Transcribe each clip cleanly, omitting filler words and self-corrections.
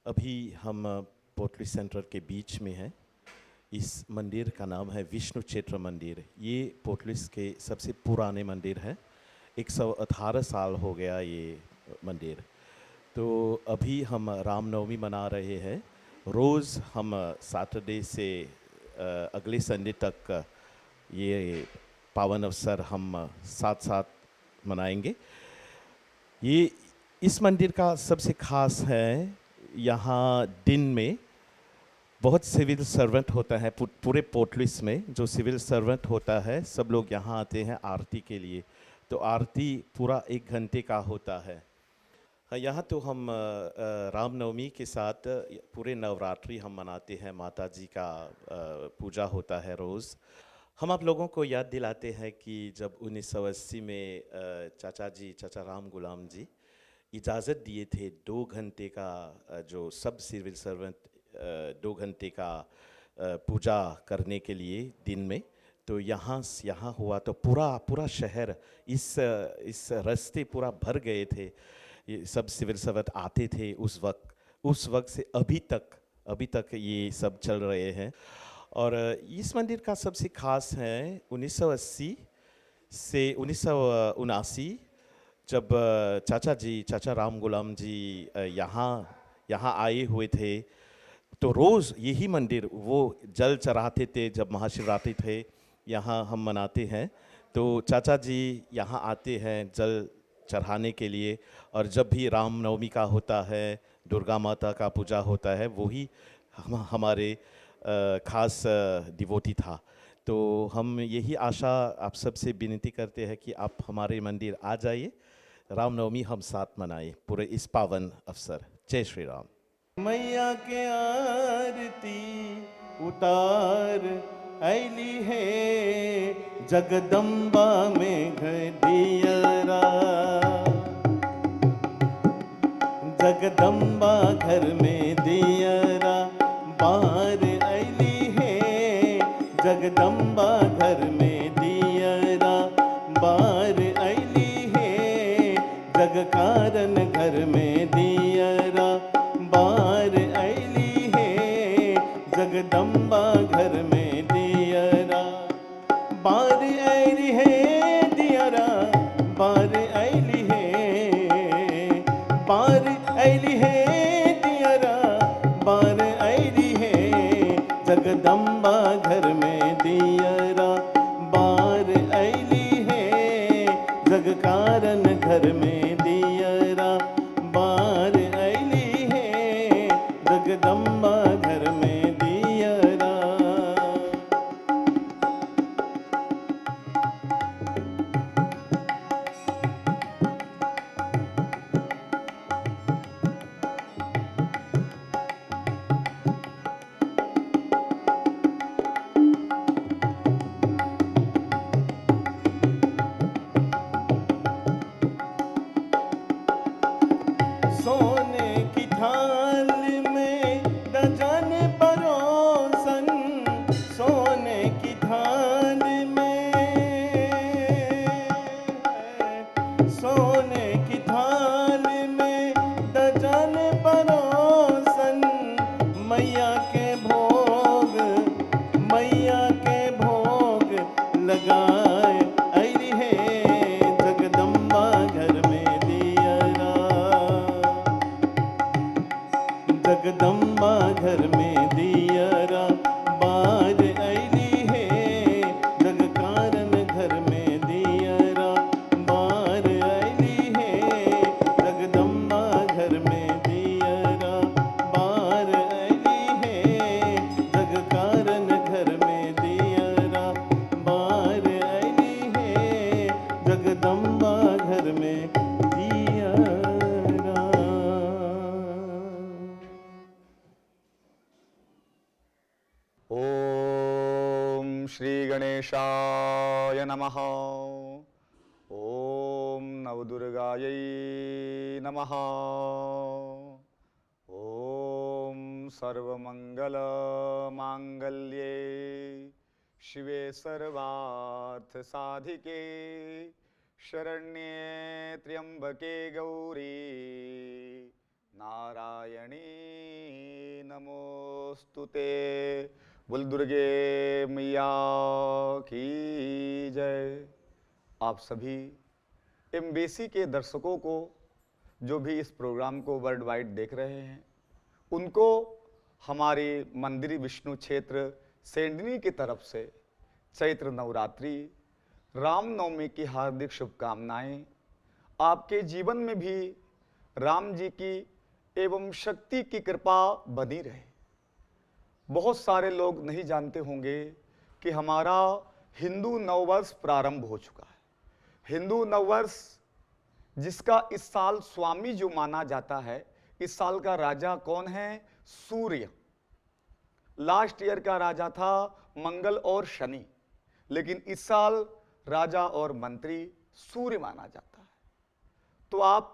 अभी हम पोटली सेंटर के बीच में हैं। इस मंदिर का नाम है विष्णु क्षेत्र मंदिर। ये पोटलिस के सबसे पुराने मंदिर है। 118 साल हो गया ये मंदिर। तो अभी हम रामनवमी मना रहे हैं। रोज़ हम सैटरडे से अगले संडे तक ये पावन अवसर हम साथ साथ मनाएंगे। ये इस मंदिर का सबसे खास है, यहाँ दिन में बहुत सिविल सर्वेंट होता है। पूरे पोर्टलिस में जो सिविल सर्वेंट होता है सब लोग यहाँ आते हैं आरती के लिए। तो आरती पूरा 1 घंटे का होता है। हाँ, यहाँ तो हम रामनवमी के साथ पूरे नवरात्रि हम मनाते हैं। माता जी का पूजा होता है रोज़। हम आप लोगों को याद दिलाते हैं कि जब 1980 में चाचा राम गुलाम जी इजाज़त दिए थे 2 घंटे का, जो सब सिविल सर्वेंट 2 घंटे का पूजा करने के लिए दिन में, तो यहाँ हुआ तो पूरा पूरा शहर इस रास्ते पूरा भर गए थे। ये सब सिविल सर्वेंट आते थे उस वक्त से अभी तक ये सब चल रहे हैं। और इस मंदिर का सबसे खास है 1980 से 1979, जब चाचा राम गुलाम जी यहाँ आए हुए थे। तो रोज़ यही मंदिर वो जल चढ़ाते थे। जब महाशिवरात्रि थे यहाँ हम मनाते हैं, तो चाचा जी यहाँ आते हैं जल चढ़ाने के लिए। और जब भी रामनवमी का होता है, दुर्गा माता का पूजा होता है, वही हमारे खास डिवोटी था। तो हम यही आशा आप सबसे विनती करते हैं कि आप हमारे मंदिर आ जाइए, रामनवमी हम साथ मनाएं पूरे इस पावन अवसर। जय श्री राम। मैया के आरती उतार ऐली है, जगदम्बा में घडियरा। जगदम्बा घर में दियरा बार ऐली है। जगदम्बा घर में दियरा बार ऐली है। जग कारण घर में दियरा बार ऐली है। जगदम्बा घर में दियरा बार ऐली है। दियरा बार ऐली है। बार ऐली है। दियरा बार ऐली है। जगदम्बा घर में दियरा बार ऐली है। जग कारण घर में दियरा बार ऐली है। जगदम्बा घर में दियरा। सोने की थाल में गजन परोसन। सोने की थाल में सोने की थाल में गजन परोसन। मैया के भोग मैया के भोग लगाए ऐली है। जगदम्बा घर में दियरा जगदम्बा घर में दियरा बार ऐली है। जग कारण घर में दियरा बार ऐली है। जगदम्बा घर में दियरा बार ऐली है। जग कारण घर में दियरा बार ऐली है। जगदम्बा घर में दियरा। ओम श्री गणेशाय नमः। ओम नवदुर्गायै नमः। ओम सर्वमंगल मांगल्ये शिवे सर्वार्थ साधिके शरण्ये त्र्यंबके गौरी नारायणी नमोस्तुते। बोल दुर्गे मैया की जय। आप सभी एम्बेसी के दर्शकों को, जो भी इस प्रोग्राम को वर्ल्ड वाइड देख रहे हैं, उनको हमारे मंदिर विष्णु क्षेत्र सेंडनी की तरफ से चैत्र नवरात्रि रामनवमी की हार्दिक शुभकामनाएं। आपके जीवन में भी राम जी की एवं शक्ति की कृपा बनी रहे। बहुत सारे लोग नहीं जानते होंगे कि हमारा हिंदू नववर्ष प्रारंभ हो चुका है। हिंदू नववर्ष जिसका इस साल स्वामी जो माना जाता है, इस साल का राजा कौन है? सूर्य। लास्ट ईयर का राजा था मंगल और शनि, लेकिन इस साल राजा और मंत्री सूर्य माना जाता है। तो आप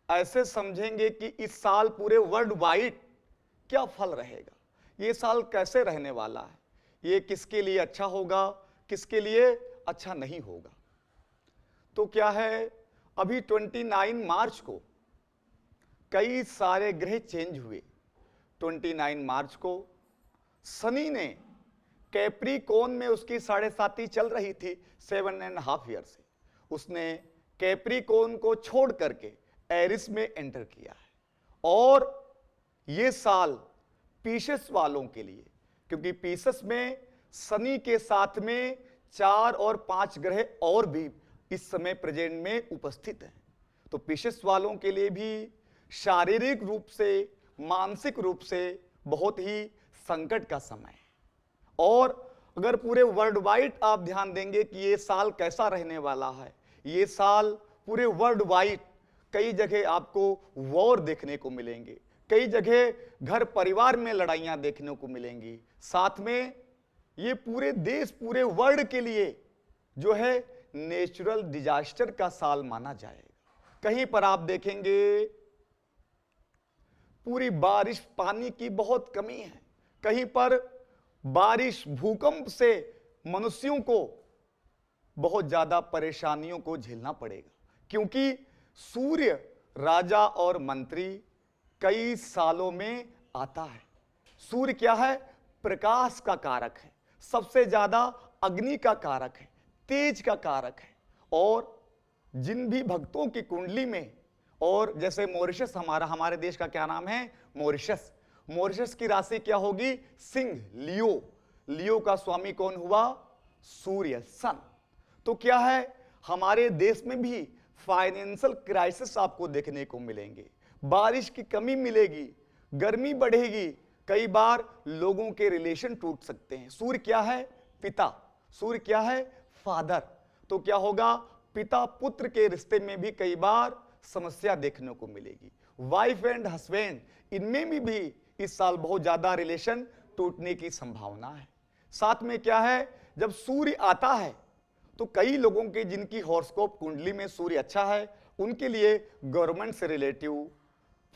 ऐसे समझेंगे कि इस साल पूरे वर्ल्ड वाइड क्या फल रहेगा, ये साल कैसे रहने वाला है, ये किसके लिए अच्छा होगा, किसके लिए अच्छा नहीं होगा। तो क्या है, अभी 29 मार्च को कई सारे ग्रह चेंज हुए। 29 मार्च को शनि ने कैप्रिकॉर्न में, उसकी 7.5 चल रही थी 7.5 ईयर से, उसने कैप्रिकॉर्न को छोड़ करके एरिस में एंटर किया है। और ये साल पीसेस वालों के लिए, क्योंकि पीसेस में शनि के साथ में 4 और 5 ग्रह और भी इस समय प्रेजेंट में उपस्थित हैं। तो पीसेस वालों के लिए भी शारीरिक रूप से, मानसिक रूप से बहुत ही संकट का समय है। और अगर पूरे वर्ल्ड वाइड आप ध्यान देंगे कि ये साल कैसा रहने वाला है, ये साल पूरे वर्ल्ड वाइड कई जगह आपको वॉर देखने को मिलेंगे, कई जगह घर परिवार में लड़ाइयां देखने को मिलेंगी। साथ में ये पूरे देश, पूरे वर्ल्ड के लिए जो है नेचुरल डिजास्टर का साल माना जाएगा। कहीं पर आप देखेंगे पूरी बारिश, पानी की बहुत कमी है, कहीं पर बारिश, भूकंप से मनुष्यों को बहुत ज्यादा परेशानियों को झेलना पड़ेगा, क्योंकि सूर्य राजा और मंत्री कई सालों में आता है। सूर्य क्या है? प्रकाश का कारक है, सबसे ज्यादा अग्नि का कारक है, तेज का कारक है। और जिन भी भक्तों की कुंडली में, और जैसे मॉरिशस, हमारे देश का क्या नाम है? मॉरिशस। मॉरिशस की राशि क्या होगी? सिंह, लियो। लियो का स्वामी कौन हुआ? सूर्य, सन। तो क्या है, हमारे देश में भी फाइनेंशियल क्राइसिस आपको देखने को मिलेंगे, बारिश की कमी मिलेगी, गर्मी बढ़ेगी, कई बार लोगों के रिलेशन टूट सकते हैं। सूर्य क्या है? पिता। सूर्य क्या है? फादर। तो क्या होगा? पिता पुत्र के रिश्ते में भी कई बार समस्या देखने को मिलेगी। वाइफ एंड हस्बैंड, इनमें भी इस साल बहुत ज्यादा रिलेशन टूटने की संभावना है। साथ में क्या है, जब सूर्य आता है तो कई लोगों के जिनकी हॉरोस्कोप कुंडली में सूर्य अच्छा है, उनके लिए गवर्नमेंट से रिलेटिव,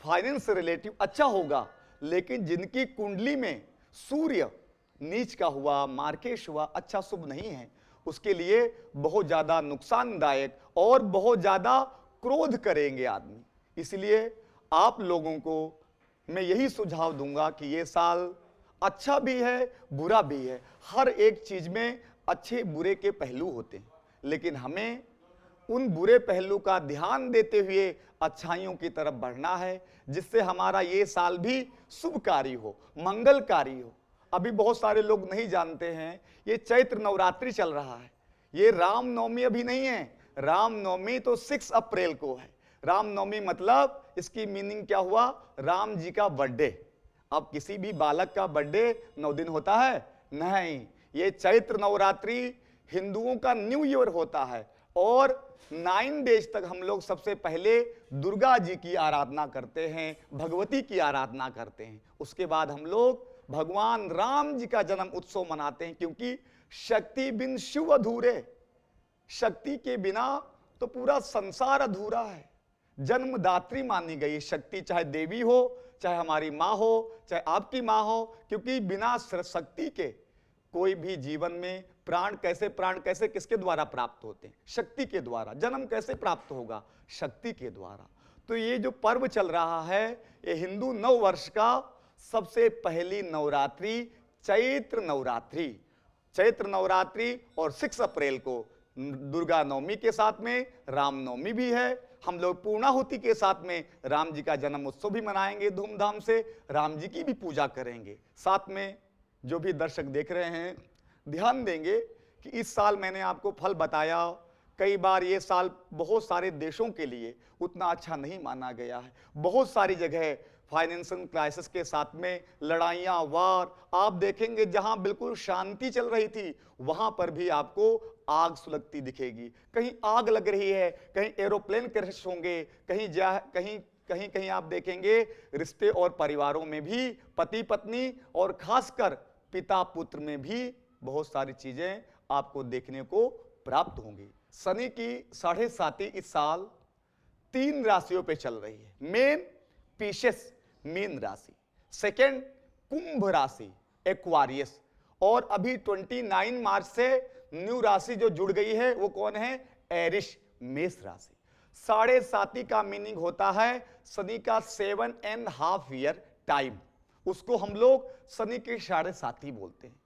फाइनेंस से रिलेटिव अच्छा होगा। लेकिन जिनकी कुंडली में सूर्य नीच का हुआ, मार्केश हुआ, अच्छा शुभ नहीं है, उसके लिए बहुत ज्यादा नुकसानदायक और बहुत ज्यादा क्रोध करेंगे आदमी। इसलिए आप लोगों को मैं यही सुझाव दूंगा कि ये साल अच्छा भी है, बुरा भी है। हर एक चीज में अच्छे बुरे के पहलू होते हैं, लेकिन हमें उन बुरे पहलू का ध्यान देते हुए अच्छाइयों की तरफ बढ़ना है, जिससे हमारा ये साल भी शुभकारी हो, मंगलकारी हो। अभी बहुत सारे लोग नहीं जानते हैं, ये चैत्र नवरात्रि चल रहा है, ये रामनवमी अभी नहीं है। रामनवमी तो 6 अप्रैल को है। रामनवमी मतलब इसकी मीनिंग क्या हुआ? राम जी का बर्थडे। अब किसी भी बालक का बर्थडे 9 दिन होता है? नहीं, ये चैत्र नवरात्रि हिंदुओं का न्यू ईयर होता है। और 9 डेज तक हम लोग सबसे पहले दुर्गा जी की आराधना करते हैं, भगवती की आराधना करते हैं। उसके बाद हम लोग भगवान राम जी का जन्म उत्सव मनाते हैं, क्योंकि शक्ति बिन शिव अधूरे। शक्ति के बिना तो पूरा संसार अधूरा है। जन्मदात्री मानी गई शक्ति, चाहे देवी हो, चाहे हमारी माँ हो, चाहे आपकी माँ हो, क्योंकि बिना शक्ति के कोई भी जीवन में प्राण कैसे किसके द्वारा प्राप्त होते हैं? शक्ति के द्वारा। जन्म कैसे प्राप्त होगा? शक्ति के द्वारा। तो ये जो पर्व चल रहा है, ये हिंदू नव वर्ष का सबसे पहली नवरात्रि चैत्र नवरात्रि। चैत्र नवरात्रि और 6 अप्रैल को दुर्गा नवमी के साथ में रामनवमी भी है। हम लोग पूर्णाहुति के साथ में राम जी का जन्म उत्सव भी मनाएंगे धूमधाम से, राम जी की भी पूजा करेंगे। साथ में जो भी दर्शक देख रहे हैं ध्यान देंगे कि इस साल मैंने आपको फल बताया, कई बार ये साल बहुत सारे देशों के लिए उतना अच्छा नहीं माना गया है। बहुत सारी जगह फाइनेंशियल क्राइसिस के साथ में लड़ाइयाँ, वार, आप देखेंगे जहां बिल्कुल शांति चल रही थी वहां पर भी आपको आग सुलगती दिखेगी। कहीं आग लग रही है, कहीं एरोप्लेन क्रैश होंगे, कहीं आप देखेंगे रिश्ते और परिवारों में भी, पति पत्नी और खासकर पिता पुत्र में भी बहुत सारी चीजें आपको देखने को प्राप्त होंगी। शनि की 7.5 इस साल 3 राशियों पे चल रही है। मेन पिसेस मीन राशि, सेकंड कुंभ राशि एक्वारियस, और अभी 29 मार्च से न्यू राशि जो जुड़ गई है वो कौन है, एरिस मेष राशि। 7.5 का मीनिंग होता है शनि का 7.5 ईयर टाइम, उसको हम लोग शनि की 7.5 बोलते हैं।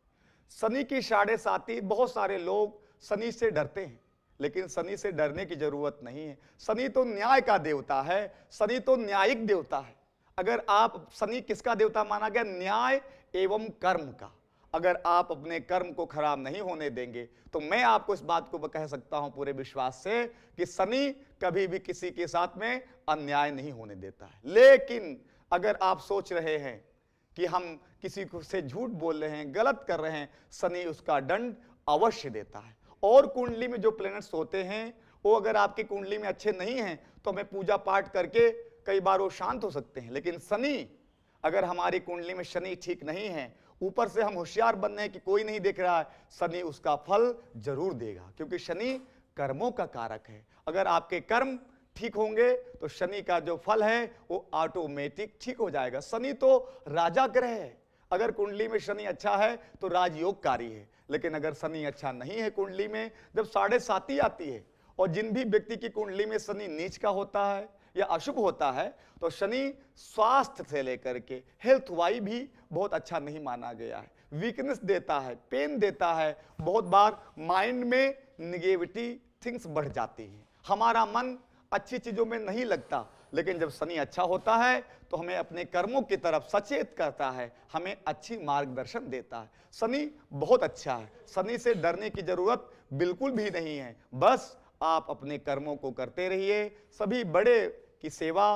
शनि की 7.5, बहुत सारे लोग शनि से डरते हैं, लेकिन शनि से डरने की जरूरत नहीं है। शनि तो न्याय का देवता है, शनि तो न्यायिक देवता है। अगर आप, शनि किसका देवता माना गया, न्याय एवं कर्म का। अगर आप अपने कर्म को खराब नहीं होने देंगे तो मैं आपको इस बात को कह सकता हूं पूरे विश्वास से कि शनि कभी भी किसी के साथ में अन्याय नहीं होने देता है। लेकिन अगर आप सोच रहे हैं कि हम किसी को से झूठ बोल रहे हैं, गलत कर रहे हैं, शनि उसका दंड अवश्य देता है। और कुंडली में जो प्लैनेट्स होते हैं वो अगर आपकी कुंडली में अच्छे नहीं हैं तो हमें पूजा पाठ करके कई बार वो शांत हो सकते हैं। लेकिन शनि, अगर हमारी कुंडली में शनि ठीक नहीं है, ऊपर से हम होशियार बन रहे हैं कि कोई नहीं देख रहा है, शनि उसका फल जरूर देगा, क्योंकि शनि कर्मों का कारक है। अगर आपके कर्म ठीक होंगे तो शनि का जो फल है वो ऑटोमेटिक ठीक हो जाएगा। शनि तो राजा ग्रह है, अगर कुंडली में शनि अच्छा है तो राजयोगकारी है। लेकिन अगर शनि अच्छा नहीं है कुंडली में, जब 7.5 आती है, और जिन भी व्यक्ति की कुंडली में शनि नीच का होता है या अशुभ होता है, तो शनि स्वास्थ्य से लेकर के हेल्थ वाइज भी बहुत अच्छा नहीं माना गया है। वीकनेस देता है, पेन देता है, बहुत बार माइंड में निगेटिविटी थिंग्स बढ़ जाती हैं, हमारा मन अच्छी चीजों में नहीं लगता। लेकिन जब शनि अच्छा होता है तो हमें अपने कर्मों की तरफ सचेत करता है, हमें अच्छी मार्गदर्शन देता है। शनि बहुत अच्छा है, शनि से डरने की जरूरत बिल्कुल भी नहीं है। बस आप अपने कर्मों को करते रहिए, सभी बड़े की सेवा,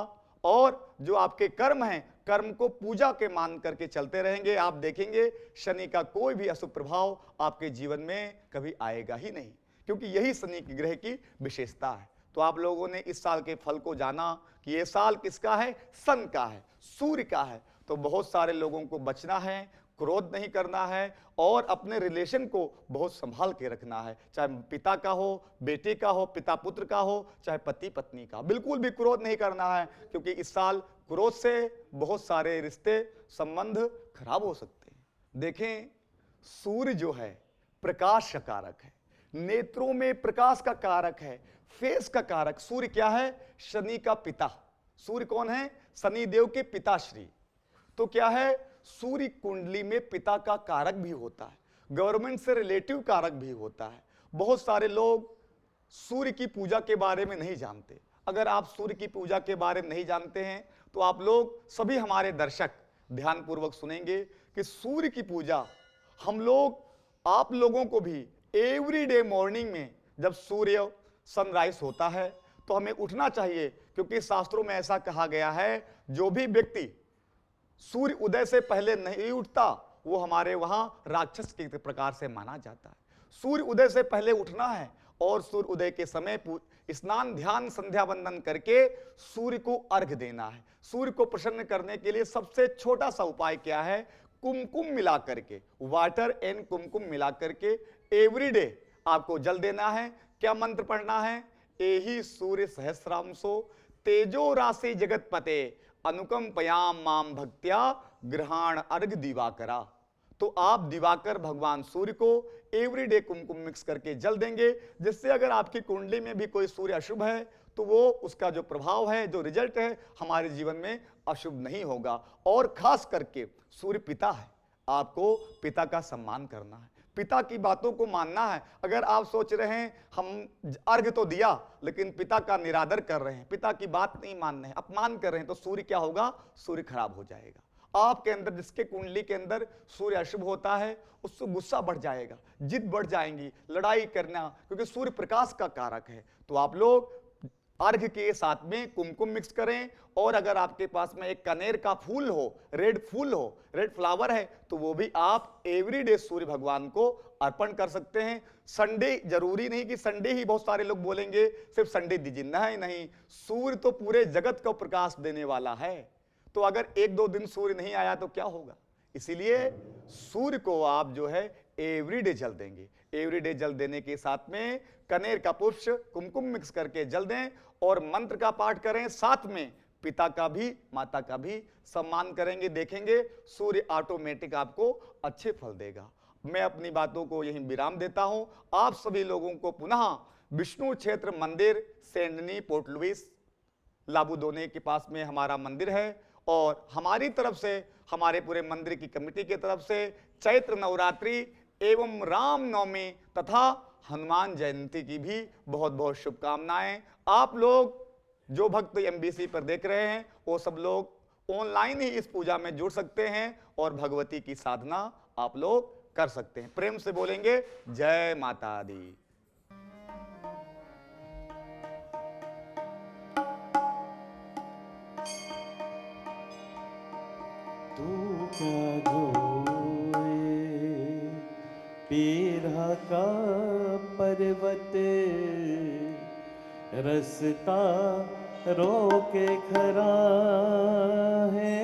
और जो आपके कर्म हैं कर्म को पूजा के मान करके चलते रहेंगे, आप देखेंगे शनि का कोई भी अशुभ प्रभाव आपके जीवन में कभी आएगा ही नहीं, क्योंकि यही शनि की ग्रह की विशेषता है। तो आप लोगों ने इस साल के फल को जाना कि ये साल किसका है, सन का है, सूर्य का है। तो बहुत सारे लोगों को बचना है, क्रोध नहीं करना है, और अपने रिलेशन को बहुत संभाल के रखना है, चाहे पिता का हो, बेटे का हो, पिता पुत्र का हो, चाहे पति पत्नी का, बिल्कुल भी क्रोध नहीं करना है, क्योंकि इस साल क्रोध से बहुत सारे रिश्ते संबंध खराब हो सकते हैं। देखें, सूर्य जो है प्रकाश का कारक है, नेत्रों में प्रकाश का कारक है, फेस का कारक। सूर्य क्या है, शनि का पिता। सूर्य कौन है, शनि देव के पिताश्री। तो क्या है, सूर्य कुंडली में पिता का कारक भी होता है, गवर्नमेंट से रिलेटिव कारक भी होता है। बहुत सारे लोग सूर्य की पूजा के बारे में नहीं जानते। अगर आप सूर्य की पूजा के बारे में नहीं जानते हैं तो आप लोग सभी हमारे दर्शक ध्यानपूर्वक सुनेंगे कि सूर्य की पूजा हम लोग, आप लोगों को भी एवरीडे मॉर्निंग में जब सूर्य सनराइज होता है तो हमें उठना चाहिए, क्योंकि शास्त्रों में ऐसा कहा गया है जो भी व्यक्ति सूर्य उदय से पहले नहीं उठता वो हमारे वहां राक्षस के प्रकार से माना जाता है। सूर्य उदय से पहले उठना है और सूर्य उदय के समय स्नान ध्यान संध्या वंदन करके सूर्य को अर्घ देना है। सूर्य को प्रसन्न करने के लिए सबसे छोटा सा उपाय क्या है, कुमकुम मिला करके, वाटर एंड कुमकुम मिला करके एवरीडे आपको जल देना है। क्या मंत्र पढ़ना है, एहि सूर्य सहस्रांशो तेजो राशि जगत पते अनुकंपयाम माम भक्त्या ग्रहण अर्घ दिवाकरा। तो आप दिवाकर भगवान सूर्य को एवरीडे कुमकुम मिक्स करके जल देंगे, जिससे अगर आपकी कुंडली में भी कोई सूर्य अशुभ है तो वो उसका जो प्रभाव है, जो रिजल्ट है, हमारे जीवन में अशुभ नहीं होगा। और खास करके सूर्य पिता है, आपको पिता का सम्मान करना है, पिता की बातों को मानना है। अगर आप सोच रहे हैं हम अर्घ तो दिया लेकिन पिता का निरादर कर रहे हैं, पिता की बात नहीं मान रहे हैं, अपमान कर रहे हैं, तो सूर्य क्या होगा? सूर्य खराब हो जाएगा। आपके अंदर, जिसके कुंडली के अंदर सूर्य अशुभ होता है, उससे गुस्सा बढ़ जाएगा, जिद बढ़ जाएंगी, लड़ाई करना, क्योंकि सूर्य प्रकाश का कारक है। तो आप लोग अर्घ के साथ में कुमकुम मिक्स करें, और अगर आपके पास में एक कनेर का फूल हो, रेड फूल हो, रेड फ्लावर है, तो वो भी आप एवरीडे सूर्य भगवान को अर्पण कर सकते हैं। संडे जरूरी नहीं कि संडे ही, बहुत सारे लोग बोलेंगे सिर्फ संडे दीजिए, नहीं नहीं, सूर्य तो पूरे जगत को प्रकाश देने वाला है। तो अगर एक दो दिन सूर्य नहीं आया तो क्या होगा? इसीलिए सूर्य को आप जो है एवरीडे जल देंगे। एवरीडे जल देने के साथ में कनेर का पुष्प कुमकुम मिक्स करके जल दें, और मंत्र का पाठ करें, साथ में पिता का भी माता का भी सम्मान करेंगे। देखेंगे सूर्य ऑटोमेटिक आपको अच्छे फल देगा। मैं अपनी बातों को यहीं विराम देता हूं। आप सभी लोगों को पुनः विष्णु क्षेत्र मंदिर, सेंडनी, पोर्ट लुइस, लाबूदोने के पास में हमारा मंदिर है, और हमारी तरफ से, हमारे पूरे मंदिर की कमेटी की तरफ से चैत्र नवरात्रि एवं रामनवमी तथा हनुमान जयंती की भी बहुत बहुत शुभकामनाएं। आप लोग जो भक्त एमबीसी पर देख रहे हैं, वो सब लोग ऑनलाइन ही इस पूजा में जुड़ सकते हैं और भगवती की साधना आप लोग कर सकते हैं। प्रेम से बोलेंगे जय माता दी। तू क्या जोए पीढ़ा का पर्वत, रस्ता रोके खड़ा है।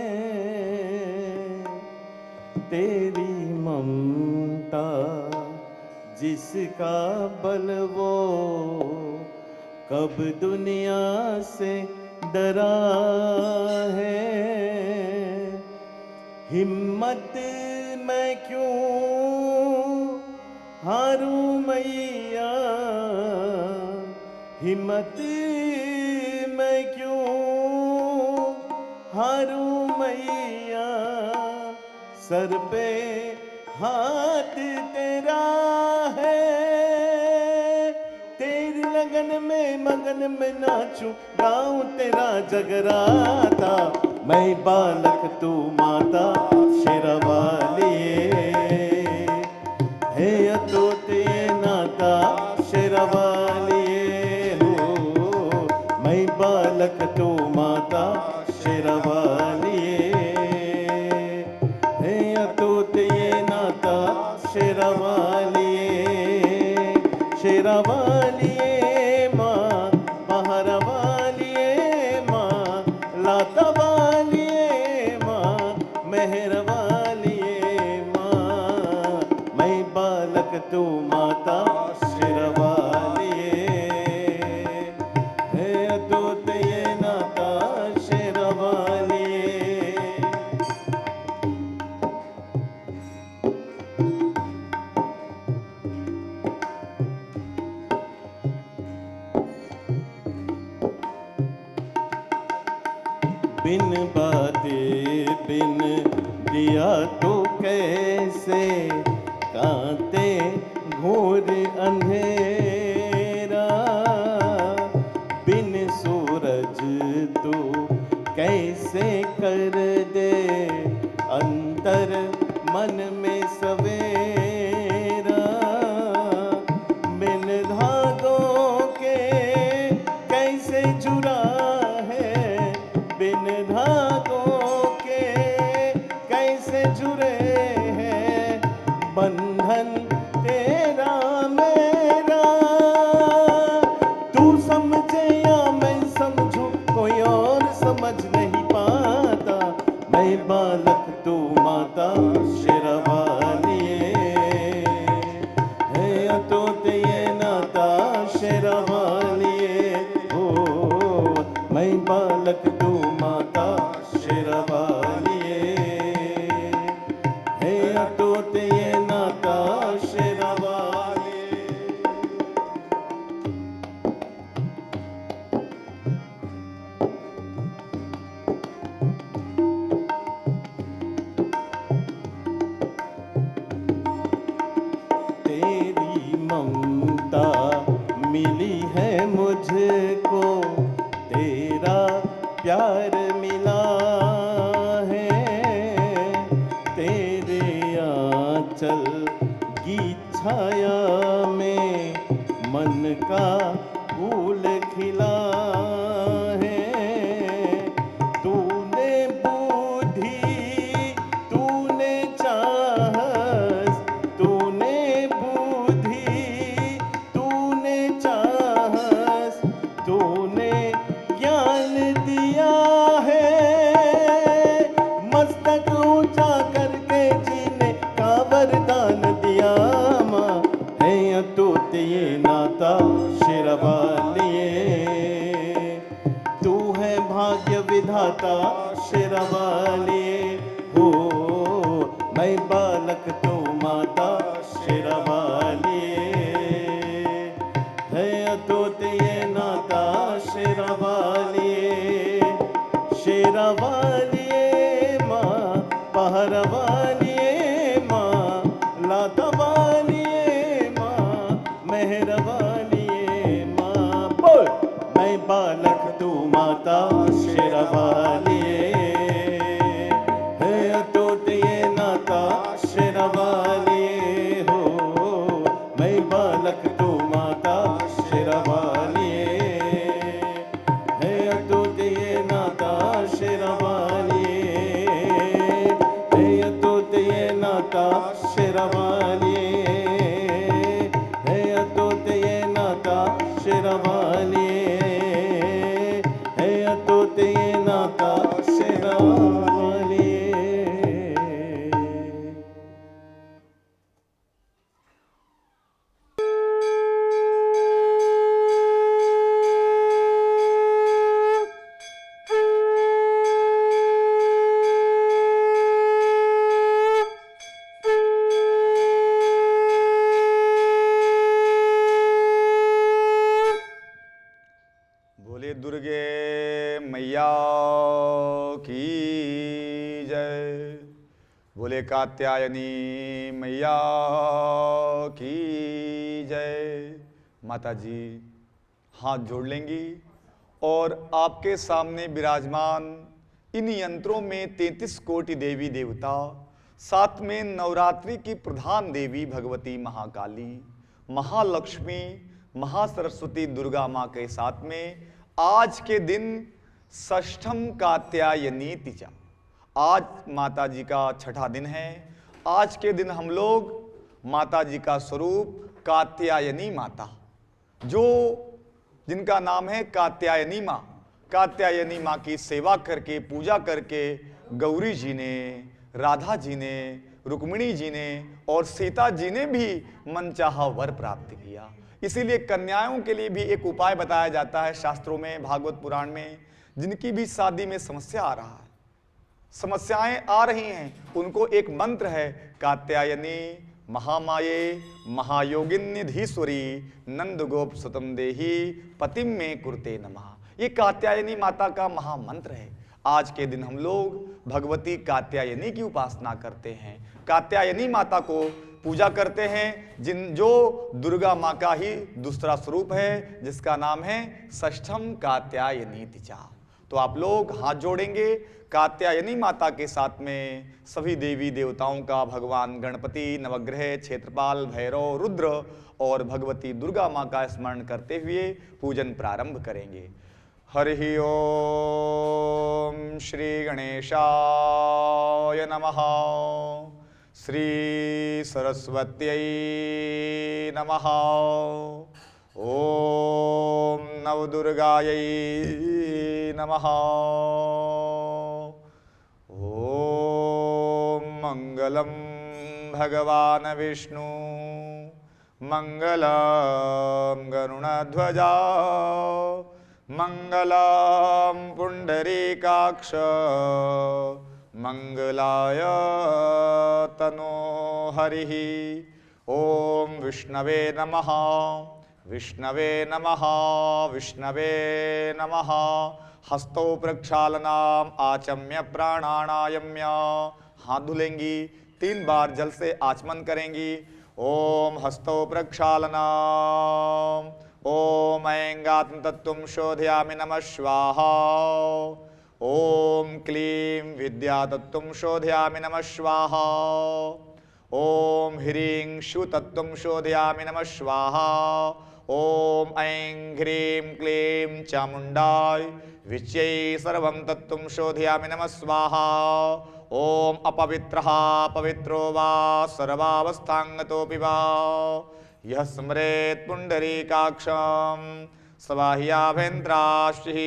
तेरी ममता जिसका बल वो कब दुनिया से डरा है। हिम्मत मैं क्यों हारूं मैया, हिम्मत मैं क्यों हारूं मैया। सर पे हाथ तेरा है, तेरी लगन में मगन में नाचूं, गाऊं तेरा जगराता। मैं बालक तू माता शेरवाली, हे अतुत ये नाता शेरवाली हो। मैं बालक तू माता शेरवाली, हे अतुत ये नाता शेरवाली। शेरवाली माँ पहरवाली माँ, लाता वाली माँ, मेहरवाली माँ। मैं बालक तू माता शेरवाली, है अतुत ये नाता शेरवाली। बिन बाते बिन दिया तो कैसे कांते घोर अंधेरा। बिन सूरज तू कैसे कर दे अंतर मन में सवेरा। बिन धागों के कैसे जुड़ा है, बिन धागों के कैसे जुड़े हैं बंधन तेरा मेरा। तू समझे या मैं समझूं, कोई और समझ नहीं पाता। मैं बालक तू माता शेरवाली, है अतुत ये नाता शेरवाली हो। मैं बालक तू माता शेरवाली, है अतुत ये नाता शेरवाली। प्यार मिला है, तेरे आंचल की छाया में मन का फूल खिला है। तूने बुद्धि, तूने चाहत, तूने बुद्धि, तूने चाहत, तूने ज्ञान दिया है। मस्तक ऊंचा करके जीने का वरदान दिया माँ, है अटूट ये नाता शेरवालिए। तू है भाग्य विधाता शेरवालिए हो, मैं बालक तू माता शेरवालिए। है अटूट ये नाता शेरवालिए, शेरवालिए माँ, पहरवालिए माँ, लातवालिए माँ, मेहरवालिए माँ। बोल, मैं बालक तू माता शेरवालिए। है अटूट ये नाता शेरवालिए हो, मैं बालक तू माता शेरवालिए। है अटूट ये नाता शेरवालिए, है अटूट ये नाता शेरवालिए, है अटूट ये नाता शेरवालिए, है अटूट ये नाता शेरवालिए। बोले दुर्गे मैया की जय, बोले कात्यायनी मैया की जय। माता जी हाथ जोड़ लेंगी और आपके सामने विराजमान इन यंत्रों में 33 कोटि देवी देवता, साथ में नवरात्रि की प्रधान देवी भगवती महाकाली, महालक्ष्मी, महासरस्वती दुर्गा माँ के साथ में आज के दिन षष्ठम कात्यायनी तिजा, आज माता जी का छठा दिन है। आज के दिन हम लोग माता जी का स्वरूप कात्यायनी माता, जो जिनका नाम है कात्यायनी माँ, कात्यायनी माँ की सेवा करके, पूजा करके गौरी जी ने, राधा जी ने, रुक्मिणी जी ने और सीता जी ने भी मनचाहा वर प्राप्त किया। इसीलिए कन्याओं के लिए भी एक उपाय बताया जाता है शास्त्रों में, भागवत पुराण में। जिनकी भी शादी में समस्या आ रहा है, समस्याएं आ रही हैं, उनको एक मंत्र है, कात्यायनी महामाये महायोगिन्निधीश्वरी नंद गोप सुतम देही पतिम में कुरते नमः। ये कात्यायनी माता का महामंत्र है। आज के दिन हम लोग भगवती कात्यायनी की उपासना करते हैं, कात्यायनी माता को पूजा करते हैं, जो दुर्गा माँ का ही दूसरा स्वरूप है, जिसका नाम है षष्ठम कात्यायनी तिजा। तो आप लोग हाथ जोड़ेंगे कात्यायनी माता के साथ में सभी देवी देवताओं का, भगवान गणपति, नवग्रह, क्षेत्रपाल, भैरव, रुद्र और भगवती दुर्गा माँ का स्मरण करते हुए पूजन प्रारंभ करेंगे। हरि ओम श्री गणेशाय नमः, श्री सरस्वत्यै नमः, ओम नवदुर्गायै नमः, ओम मंगलम भगवान विष्णु, मंगलम गरुणध्वजा, मंगलम पुंडरीकाक्ष, मंगलाय तनो हरिः। ओम विष्णवे नमः, विष्णवे नमः, विष्णवे नमः। हस्तौ प्रक्षालनाम आचम्य प्राणानायम्य, हाथ धुलेंगी, 3 बार जल से आचमन करेंगी। ओम हस्तौ प्रक्षालनाम, ओम ऐंगात्म तत्वं शोधयामि नमः स्वाहा, क्लीं विद्यातत्त्वं शोधयामि नमः स्वाहा। ओम ह्रीं शिवतत्त्वं शोधयामि नमः स्वाहा। ओम ऐं ह्रीं क्लीं चामुण्डाय विच्यै सर्वं तत्त्वं शोधयामि नमः स्वाहा। ओम अपवित्रः पवित्रो वा सर्वावस्थांगतोऽपि वा यः स्मरेत् पुण्डरीकाक्षं सबाह्याभ्यन्तराश्चिः।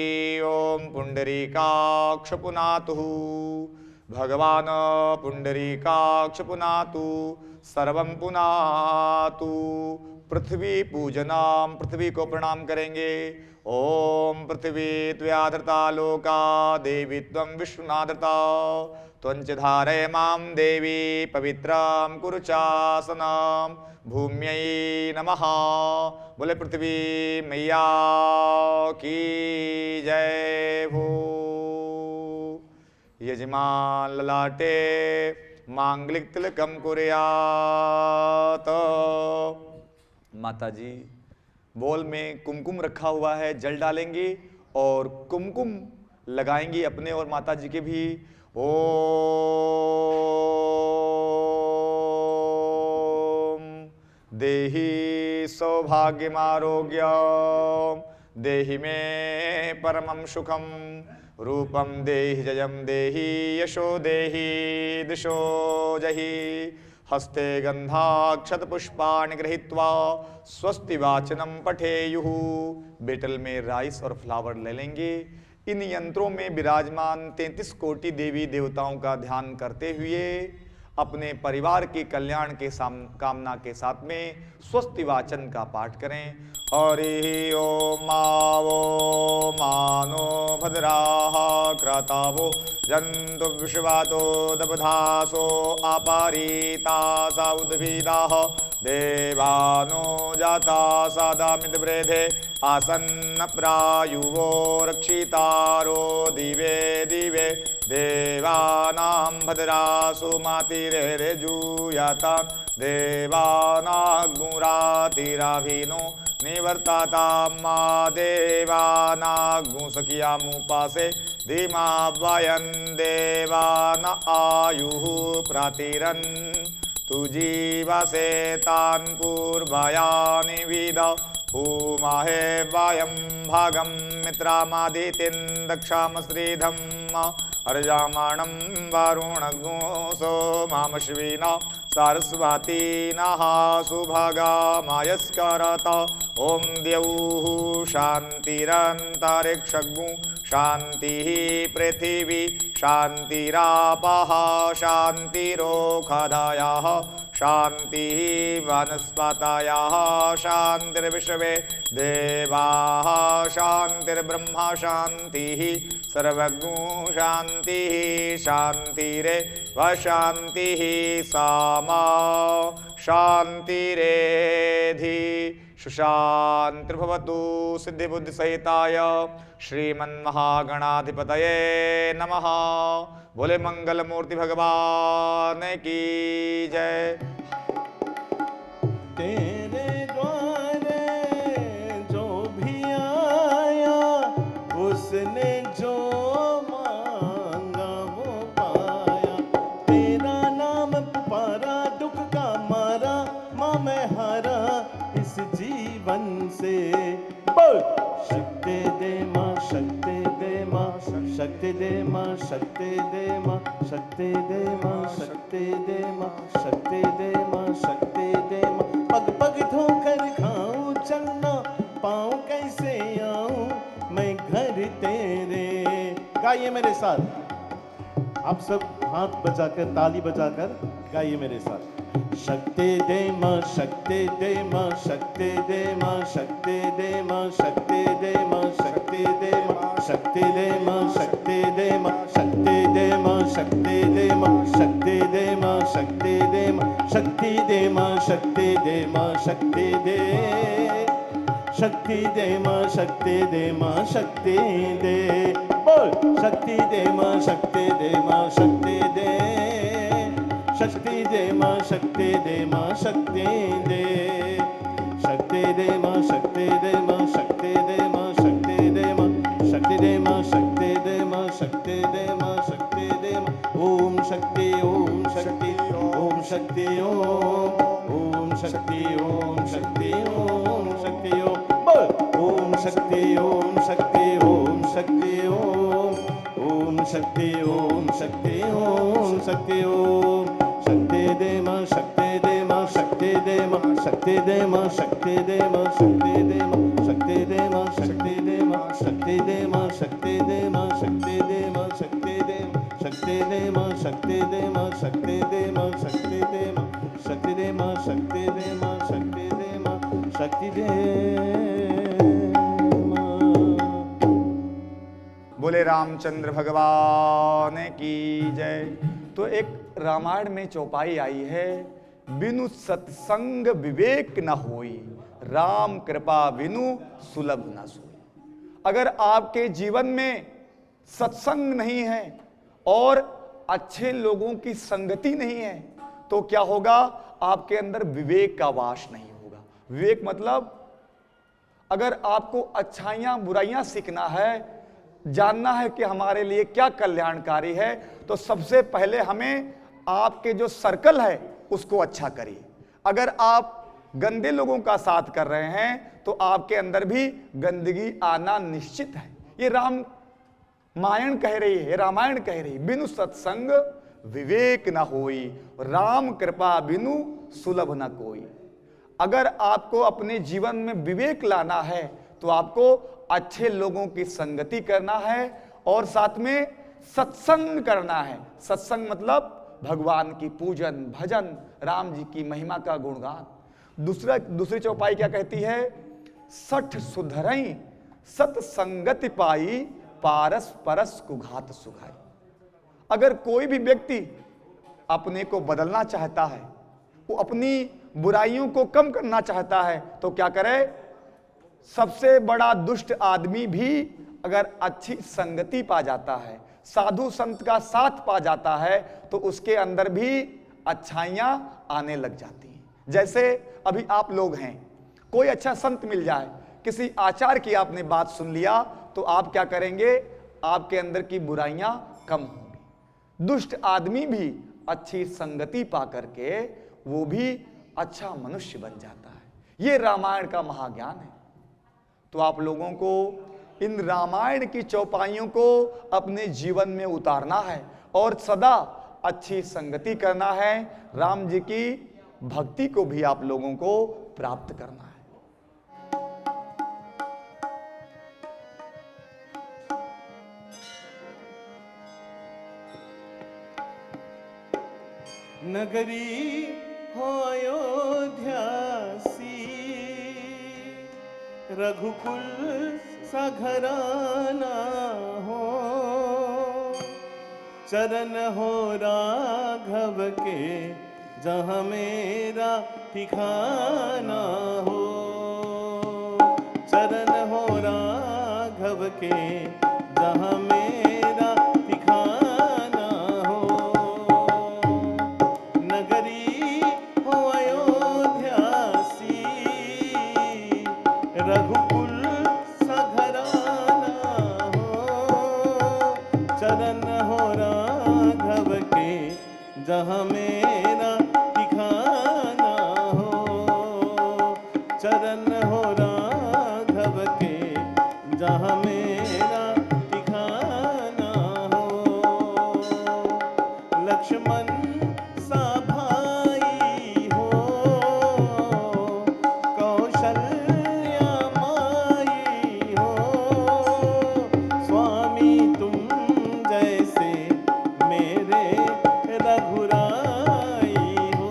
ओम पुण्डरीकाक्ष पुनातु भगवान पुण्डरीकाक्ष पुनातु सर्वं पुनातु। पृथ्वी पूजनाम, पृथ्वी को प्रणाम करेंगे। ओम पृथ्वी त्वयाधृता लोका देवी त्वं विष्णुनाधृता त्वञ्च धारय मां देवी पवित्रां कुरु चासनां। भूम्यै नमः। बोले पृथ्वी मैया की जय हो। यजमान ललाटे मांगलिक तिलकम कुर्यात। माता जी बोल में कुमकुम रखा हुआ है, जल डालेंगी और कुमकुम लगाएंगी अपने और माता जी के भी। ओम देहि सौभाग्यम आरोग्यम देहि मे परमं सुखम रूपम देहि जयम देहि यशो देहि दिशो जहि। हस्ते गंधाक्षत पुष्पाणि गृहीत्वा स्वस्ति वाचनम पठेयुः। बेटल में राइस और फ्लावर ले लेंगे। इन यंत्रों में विराजमान 33 कोटि देवी देवताओं का ध्यान करते हुए अपने परिवार के कल्याण के कामना के साथ में स्वस्ति वाचन का पाठ करें। हरि ओम मावो मानो भद्राः क्रतावो जन्तु विश्वातो दबधासो अपरीतासा उद्भिदाः देवानो जाता सादामित ब्रेधे आसन्न प्रायुवो रक्षितारो दिवे दिवे देवानां भद्रासु मातिरेरे जूयाता देवानाग्मुरातिराभिनो निवर्ताता मा देवानाग्मुसखियामुपासे धीमा वयं देवान आयुः प्रातिरन् तुजीवसे तान् पूर्वयानि विद भूमहे वयं भागं मित्रामादितिं दक्षामश्रीधं अर्जामाणं वरुणगो सोमामश्विना सरस्वती नः सुभगामायस्करत। ओम द्यौः शान्तिरन्तरिक्षगु शान्तिः पृथिवी शान्तिरापः शान्तिरोषधयः शान्तिः वनस्पतयः शान्तिर्विश्वे देवाः शान्तिर्ब्रह्म शान्तिः सर्वज्ञो शान्तिः शान्तिरेव शान्तिः सामा शान्तिरेधि सुशान्तिर्भवतु। सिद्धिबुद्धिसहिताय श्रीमन्महागणाधिपतये नमः। बोले मंगल मूर्ति भगवान की जय। तेरे द्वारे जो भी आया उसने जो मांगा वो पाया। तेरा नाम पुकारा दुख का मारा माँ मैं हारा इस जीवन से। बोल शक्ति दे माँ शक्ति दे माँ शक्ति दे माँ शक्ति दे माँ शक्ति दे माँ शक्ति दे माँ शक्ति दे माँ शक्ति दे माँ। पग पग धोकर खाऊं चलना पाऊं कैसे आऊं मैं घर तेरे। गाइए मेरे साथ, आप सब हाथ बजाकर ताली बजाकर गाइए मेरे साथ। शक्ति दे माँ शक्ति दे माँ शक्ति दे माँ शक्ति दे माँ शक्ति दे माँ शक्ति दे माँ शक्ति दे माँ शक्ति दे माँ शक्ति दे माँ शक्ति दे माँ शक्ति दे माँ शक्ति दे माँ शक्ति दे माँ शक्ति दे माँ शक्ति दे शक्ति दे माँ शक्ति दे माँ शक्ति दे। बोल शक्ति दे माँ शक्ति दे माँ शक्ति दे शक्ति दे माँ शक्ति दे माँ शक्ति दे शक्ति दे माँ शक्ति दे माँ शक्ति दे माँ शक्ति दे माँ शक्ति दे माँ शक्ति दे माँ शक्ति दे माँ शक्ति ओम शक्ति ओम शक्ति ओम शक्ति ओम शक्ति ओम शक्ति ओम बोल ओम शक्ति ओम शक्ति ओम शक्ति ओम शक्ति ओम शक्ति ओम शक्ति ओम शक्ति दे मां शक्ति दे मां शक्ति दे मां शक्ति दे मां शक्ति दे मां शक्ति दे मां शक्ति दे मां शक्ति दे मां शक्ति दे मां शक्ति दे मां शक्ति दे मां शक्ति दे शक्ति दे मां शक्ति दे मां शक्ति दे मां शक्ति दे मां शक्ति दे मां शक्ति दे मां शक्ति दे मां शक्ति दे मां। बोले रामचंद्र भगवान की जय। तो एक रामायण में चौपाई आई है, बिनु सत्संग विवेक न होई, राम कृपा बिनु सुलभ न सोई। अगर आपके जीवन में सत्संग नहीं है और अच्छे लोगों की संगति नहीं है तो क्या होगा, आपके अंदर विवेक का वास नहीं होगा। विवेक मतलब अगर आपको अच्छाइयां बुराइयां सीखना है, जानना है कि हमारे लिए क्या कल्याणकारी है, तो सबसे पहले हमें आपके जो सर्कल है उसको अच्छा करिए। अगर आप गंदे लोगों का साथ कर रहे हैं तो आपके अंदर भी गंदगी आना निश्चित है। ये रामायण कह रही है, रामायण कह रही, बिनु सत्संग विवेक न होई, राम कृपा बिनु सुलभ न कोई। अगर आपको अपने जीवन में विवेक लाना है तो आपको अच्छे लोगों की संगति करना है और साथ में सत्संग करना है। सत्संग मतलब भगवान की पूजन भजन, राम जी की महिमा का गुणगान। दूसरी चौपाई क्या कहती है, सठ सुधरई सत्संगति पाई, पारस परस कुघात सुखाई। अगर कोई भी व्यक्ति अपने को बदलना चाहता है, वो अपनी बुराइयों को कम करना चाहता है, तो क्या करे, सबसे बड़ा दुष्ट आदमी भी अगर अच्छी संगति पा जाता है, साधु संत का साथ पा जाता है, तो उसके अंदर भी अच्छाइयां आने लग जाती हैं। जैसे अभी आप लोग हैं, कोई अच्छा संत मिल जाए, किसी आचार्य की आपने बात सुन लिया, तो आप क्या करेंगे, आपके अंदर की बुराइयां कम होंगी। दुष्ट आदमी भी अच्छी संगति पा करके वो भी अच्छा मनुष्य बन जाता है। ये रामायण का महाज्ञान है। तो आप लोगों को इन रामायण की चौपाइयों को अपने जीवन में उतारना है और सदा अच्छी संगति करना है। राम जी की भक्ति को भी आप लोगों को प्राप्त करना है। नगरी हो अयोध्या सी, रघुकुल सा घराना हो, चरण हो राघव के जहाँ मेरा ठिकाना हो, चरण हो राघव के जहाँ मेरा ठिकाना हो। नगरी हो अयोध्या सी, रघुकुल सा घराना हो, चरण हो राघव के जहाँ मेरा ठिकाना हो, चरण हो राघव के जहाँ मेरा ठिकाना हो। लक्ष्मण सा भाई हो, कौशल्या माई हो, स्वामी तुम जैसे मेरे रघुराई हो,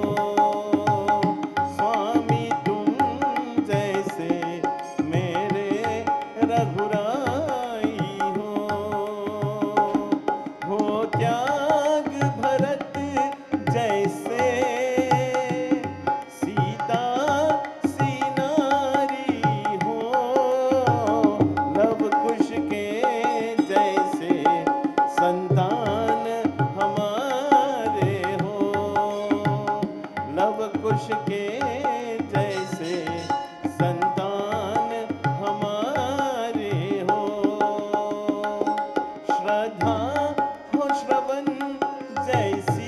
स्वामी तुम जैसे मेरे रघुराई हो त्याग भरत जैसे, सीता सी नारी हो, लव कुश के जैसे संतान हमारे हो, लव कुश के जैसे संतान हमारे हो। श्रद्धा हो श्रवण जैसी,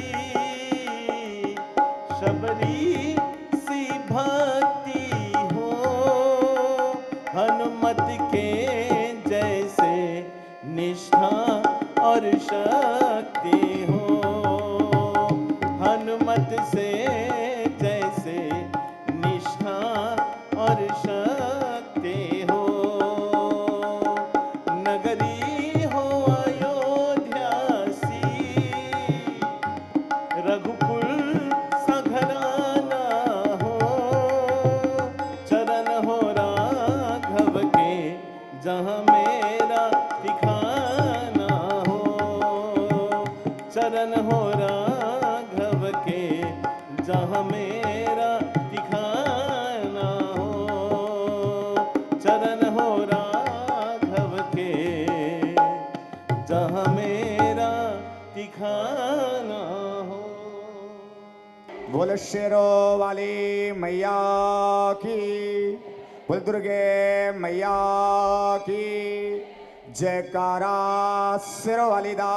शक्ति हो, हनुमत से जैसे निष्ठा और शक्ति हो। नगरी हो अयोध्या सी, रघुकुल सा घराना हो, चरण हो राघव के जहाँ मेरा ठिकाना हो, चरण हो राघव के जहाँ मेरा ठिकाना हो, चरण हो राघव के जहाँ मेरा ठिकाना हो। बोल शेरों वाली मैया की, बोल दुर्गे मैया की जयकारा। शेरों वाली दा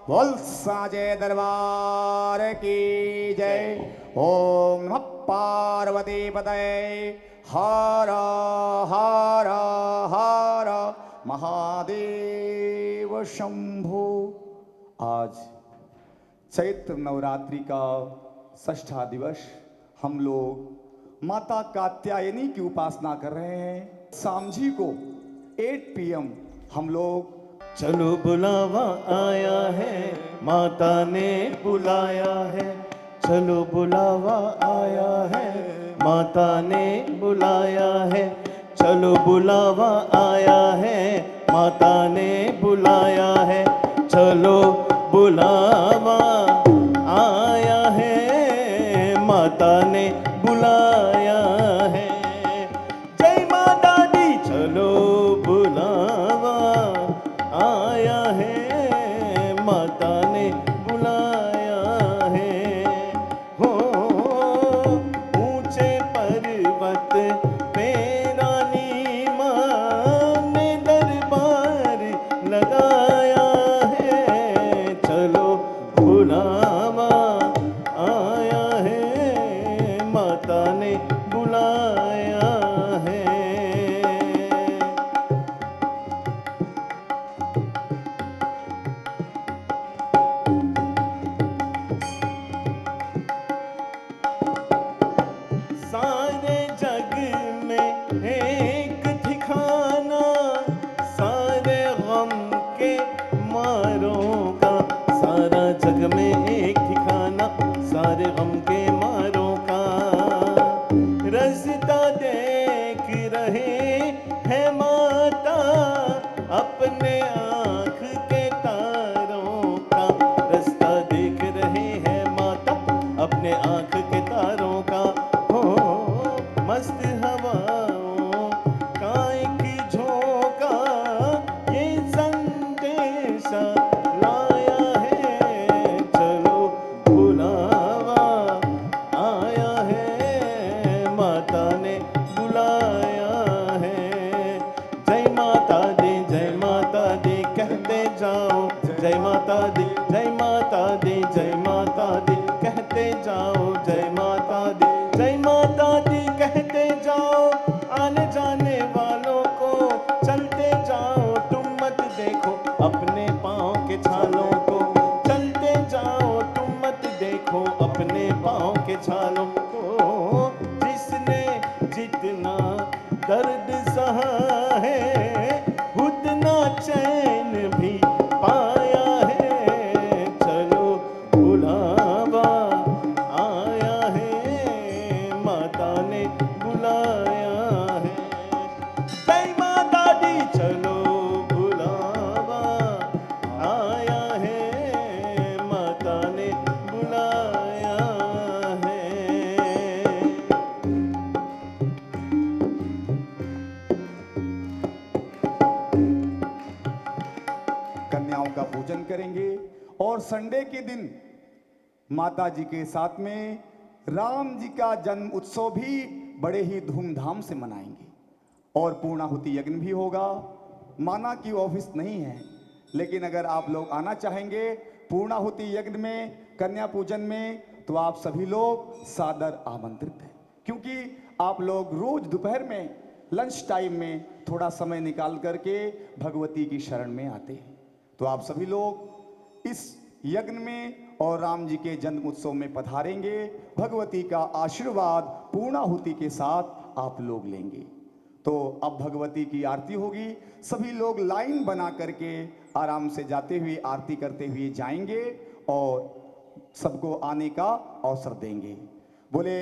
बोल साजे दरबार की जय। ओम नमः पार्वती पतये हर हर हर महादेव शंभो। आज चैत्र नवरात्रि का षष्ठा दिवस हम लोग माता कात्यायनी की उपासना कर रहे हैं। शाम जी को 8 PM हम लोग चलो बुलावा आया है, माता ने बुलाया है। चलो बुलावा आया है, माता ने बुलाया है। चलो बुलावा आया है, माता ने बुलाया है। चलो बुलावा आया है, माता ने बुलाया है। जय माता दी। चलो बुलावा आया है, माता ने बुलाया है। हो ऊंचे पर्वत पे रानी माँ ने दरबार लगाया है। चलो बुलावा आया है, माता ने बुलाया है। सारे जग में एक ठिकाना, सारे गम के मारों का। सारा जग में एक ठिकाना, सारे गम के मारों का। रास्ता देख रहे हैं माता, अपने आँख के तारों का। रास्ता देख रहे हैं माता, अपने आँख के तारों का। हो मस्त हवाओं का एक झोंका, ये संदेशा लाया है। चलो बुलावा आया है, माता ने बुलाया है। जय माता दी, जय माता दी कहते जाओ। जय माता दी, जय माता दी, जय माता दी कहते जाओ। जय माता दी, जय माता दी कहते जाओ। आने जाने वालों को चलते जाओ, तुम मत देखो अपने पाँव के छालों को। चलते जाओ, तुम मत देखो अपने पाँव के छालों को। जिसने जितना दर्द सहा है, उतना चैन भी पाया है। चलो बुलावा आया है, माता ने बुलाया है। जय माता दी। चलो बुलावा आया है, माता ने बुलाया है। कन्याओं का पूजन करेंगे और संडे के दिन माता जी के साथ में राम जी का जन्म उत्सव भी बड़े ही धूमधाम से मनाएंगे और पूर्णाहुति यज्ञ भी होगा। माना कि ऑफिस नहीं है, लेकिन अगर आप लोग आना चाहेंगे पूर्णाहुति यज्ञ में, कन्या पूजन में, तो आप सभी लोग सादर आमंत्रित हैं। क्योंकि आप लोग रोज दोपहर में लंच टाइम में थोड़ा समय निकाल करके भगवती की शरण में आते हैं। तो आप सभी लोग इस यज्ञ में और राम जी के जन्म उत्सव में पधारेंगे। भगवती का आशीर्वाद पूर्णाहुति के साथ आप लोग लेंगे। तो अब भगवती की आरती होगी। सभी लोग लाइन बना करके आराम से जाते हुए आरती करते हुए जाएंगे और सबको आने का अवसर देंगे। बोले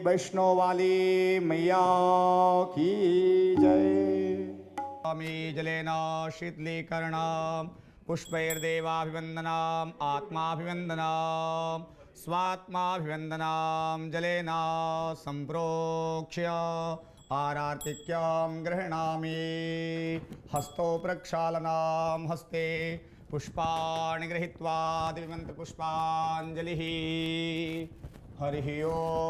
वैष्णव वाली मैया की जय। स्वामी जलेन शीतलीकरणं पुष्पैर्देवाभिवन्दनम् आत्माभिवन्दनम् स्वात्माभिवन्दनं जलेन सम्प्रोक्ष्य आरार्तिक्यं गृह्णामि। हस्तो प्रक्षालनं हस्ते पुष्पाणि गृहीत्वा दिव्यमन्त्रपुष्पाञ्जलिः। हरिः ओम्।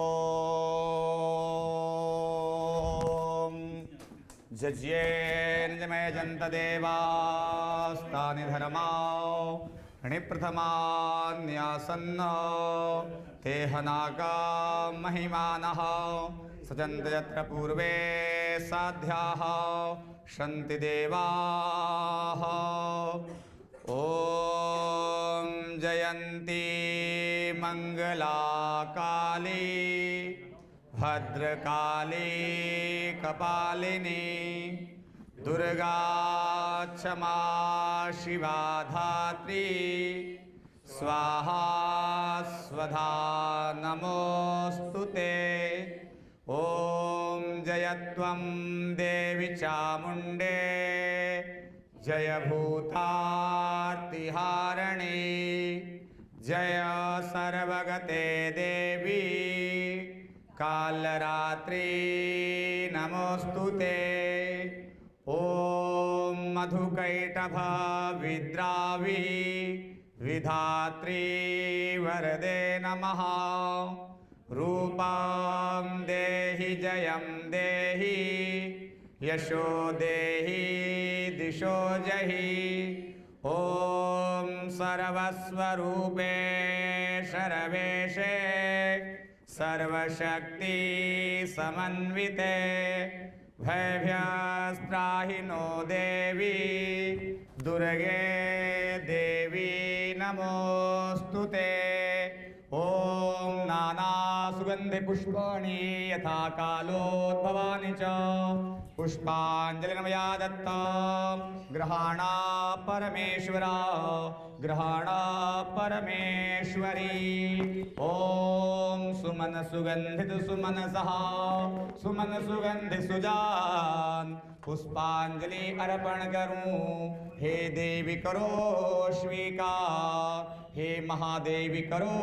जज्येन जमयजन्त देवास्तानि धर्माणि प्रथमान्यासन्न ते हनाका महिमानः सजन्त यत्र पूर्वे साध्याः सन्ति देवाः। ॐ जयन्ती मङ्गला काली भद्रकाली कपालिनी दुर्गा क्षमा शिवा धात्री स्वाहा स्वधा नमोस्तुते। ॐ जयत्वं देवी चामुण्डे जय भूतार्तिहारिणी जय सर्वगते देवी कालरात्रि नमोस्तुते। ॐ मधुकैटभ विद्रावी विधात्री वरदे नमः। रूपं देहि जयं देहि यशो देहि दिशो जहि। ॐ सर्वस्वरूपे सर्वेशे सर्वशक्ति समन्विते भयभ्यस्त्राहि नो देवी दुर्गे देवी नमोस्तुते। ॐ नाना सुगन्धि पुष्पाणि यथा कालोद्भवानि च पुष्पाञ्जलिर्मया दत्ता गृहाणा परमेश्वरा गृहाणा परमेश्वरी। ॐ सुमन सुगन्धित सुमनसः सुमन सुगंधि सुजान पुष्पांजलि अर्पण करूं। हे देवी करो स्वीकार हे महादेवी करो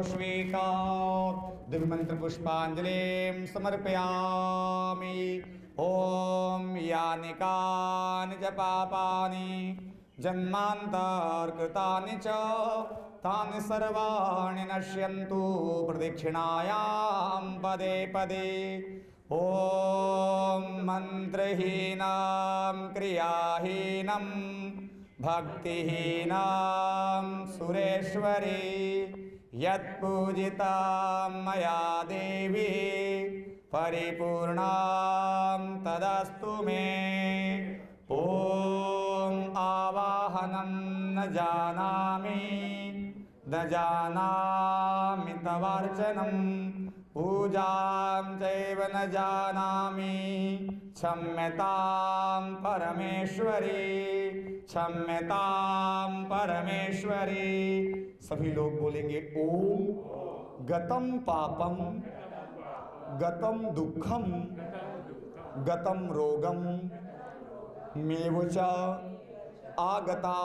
स्वीकार। दिव्य मंत्र पुष्पांजलिं समर्पयामि। ओम यानि कानि च पापानि जन्मान्तरकृतानि च तानि सर्वाणि नश्यन्तु प्रदक्षिणायां पदे पदे। ॐ मन्त्रहीनं क्रियाहीनं भक्तिहीनं सुरेश्वरी यत्पूजितं मया देवी परिपूर्णं तदस्तु मे। ॐ आवाहनं न जानामि तवार्चनं पूजां चैव न जानामि क्षम्यतां परमेश्वरी क्षम्यतां परमेश्वरी। सभी लोग बोलेंगे ओम। गतं पापम गतं दुःखम गतं रोगम मेव च आगता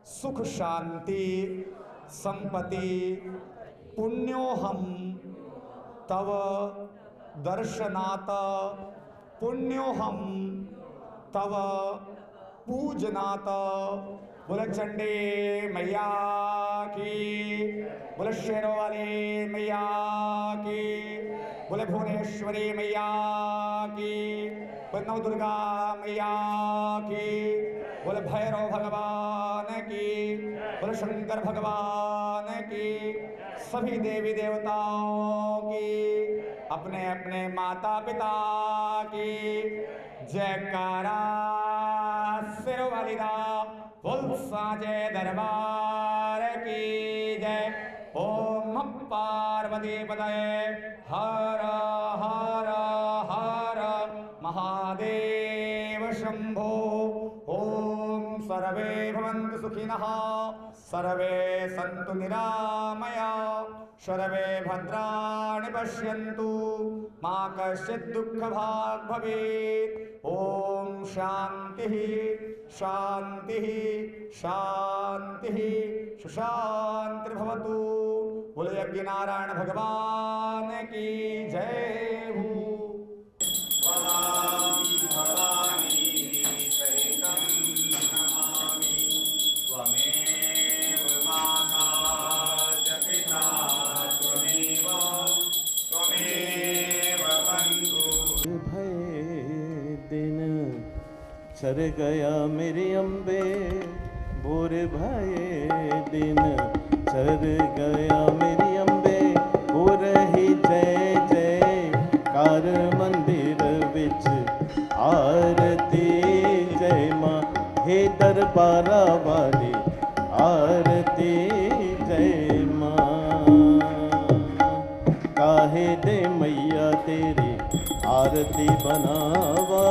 सुख शांति संपत्ति पुण्योहम तव दर्शनात् पुण्योहम तव पूजनात्। बोले चंडी मैया की, बोले शेरों वाली मैया की, बोले भुवनेश्वरी मैया की, बोले नव दुर्गा मैया की, बोले भैरव भगवान की, बोले शंकर भगवान की, सभी देवी देवताओं की, अपने अपने माता पिता की जयकारा सिर वाली दा बोल साजे दरबार की जय। ओम नमः पार्वती पतये हर हर हर महादेव शंभो। ओम सर्वे भवन्तु सुखिनः सर्वे सन्तु निरामया सर्वे भद्राणि पश्यन्तु मा कश्चित् दुःखभाग् भवेत्। ओम शान्तिः शान्तिः शान्तिः सुशान्तिर्भवतु। बोले यज्ञ नारायण भगवान की जय हो। भय दिन चर गया मेरी अम्बे, भोर भये दिन चर गया मेरी अम्बे। हो रही जय जय कार मंदिर विच आरती जय माँ। हे दरबारा वाली आरती जय माँ। काहे दे मैया तेरी आरती बनावा,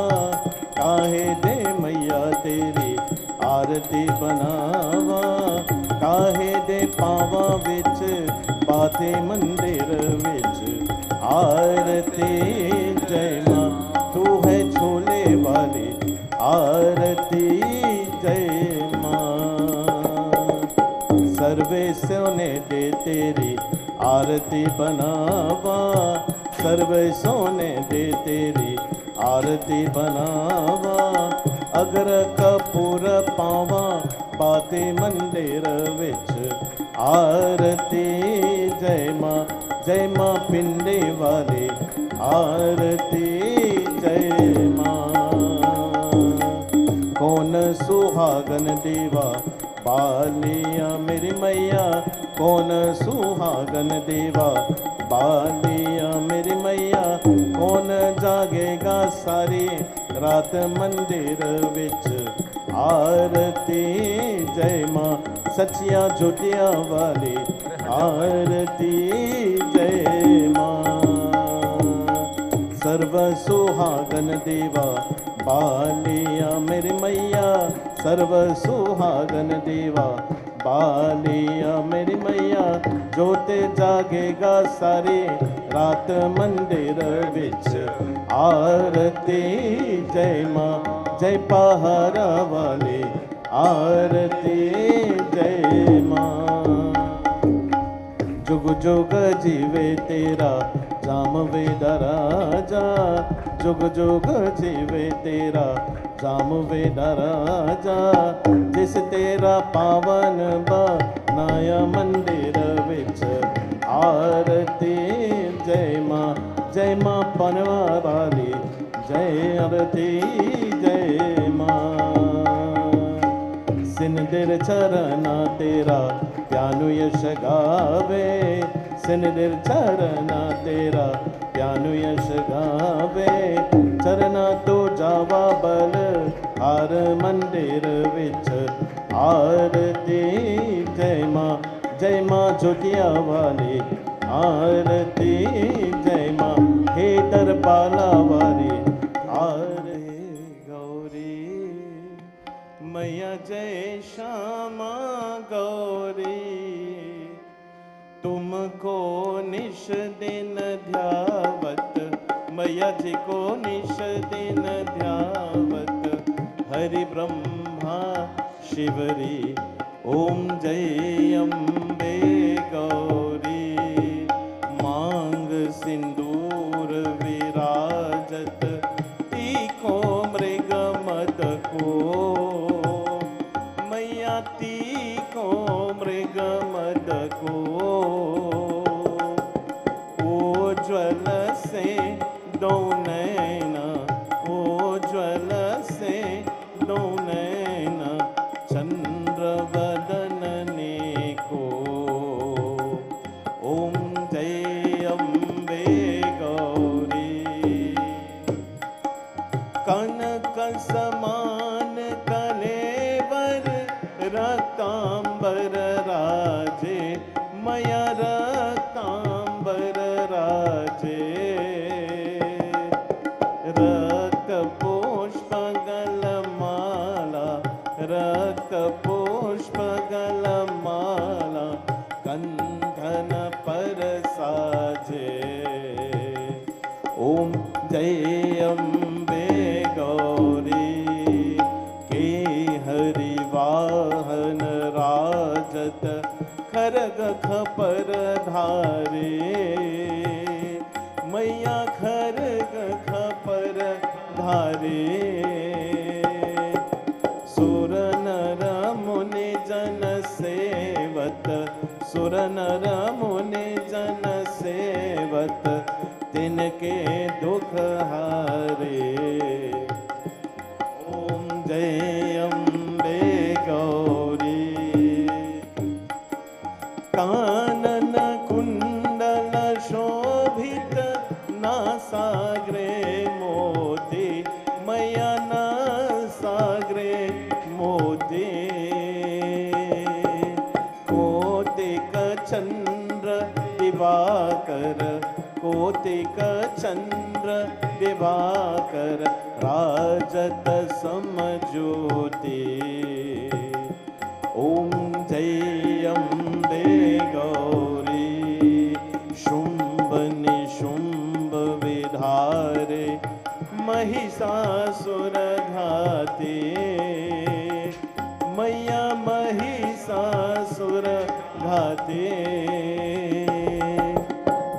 काहे दे मैया तेरी आरती बनावा। काहे दे पावा विच बाते मंदिर विच आरती जय माँ। तू है झोले वाली आरती जय माँ। सर्वे सोने दे तेरी आरती बनावा, सर्वे सोने दे तेरी आरती बनावा। अगर कपूर पावा बाते मंदिर विच आरती जय माँ। जय माँ पिंडे वाले आरती जय माँ। कौन सुहागन देवा बालिया मेरी मैया, कौन सुहागन देवा बालिया मेरी मैया। कौन जागेगा सारी रात मंदिर विच आरती जय माँ। सचिया झुटिया वाली आरती जय माँ। सर्व सुहागन देवा बालिया मेरी मैया, सर्व सुहागन देवा बालिया मेरी मैया। जोते जागेगा सारी रात मंदिर विच आरती जय माँ। जय पहाड़ा वाली आरती जय माँ। जुग जुग जीवे तेरा जामवे राजा, जुग जुग जीवे तेरा जामवे राजा। जिस तेरा पावन बनाया मंदिर विच आरती जय माँ। जय माँ पनवा वाली जय आरती जय माँ। सिंदर चरना तेरा प्यानु यश गावे, सिंदर चरना तेरा प्यानु यश गावे। चरना तो जावा बल हर मंदिर विच आरती जय माँ। जय माँ ज्योतिया वाली आरती जय माँ। हे दरबाला वाली आरती गौरी मैया जय श्यामा गौरी। तुमको निश दिन ध्यावत मैया जी को निश दिन ध्यावत। हरि ब्रह्मा शिवरी ओम जय अम्बे गौरी। मांग सिंदूर विराजत तीखो मृग मद को। मैया तीखो मृग मद को। ओज्वल से दो नैना, ओज्वल से दो नैना चंद्र वदनने को। ओम जय अम्बे गौरी। कनक समान कलेवर रतांबर राज। राजत खरग खपर धारे मैया खरग खपर धारे सुर नर मुनि जन सेवत सुर नर मुनि जन सेवत तिनके दुख हारे ओम जय अम्बे गौरी कानन कुंडल शोभित नासाग्रे मोती मैया नासाग्रे मोती कोटिक चंद्र दिवाकर कोटिक चंद्र दिवाकर राजत समज्योति ओम जय अम्बे गौरी शुंभ निशुंभ विधारे महिषासुर घाते मैया महिषासुर घाते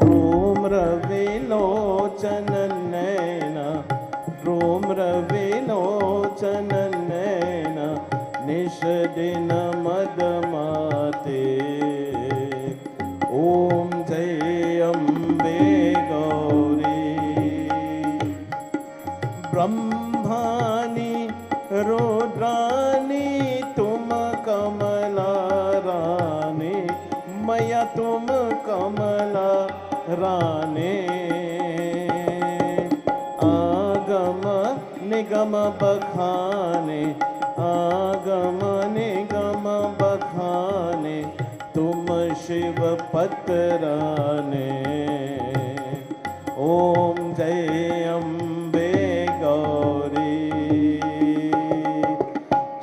धूम्र विलोचन नैना धूम्र विलोचन नैना निश दिन मदमाते ओम जय अम्बे गौरी ब्रह्मानी रुद्रानी तुम कमला रानी मैया तुम कमला रानी आगम निगम बखाने आगम निगम बखाने तुम शिव पतराने ओम जय अम्बे गौरी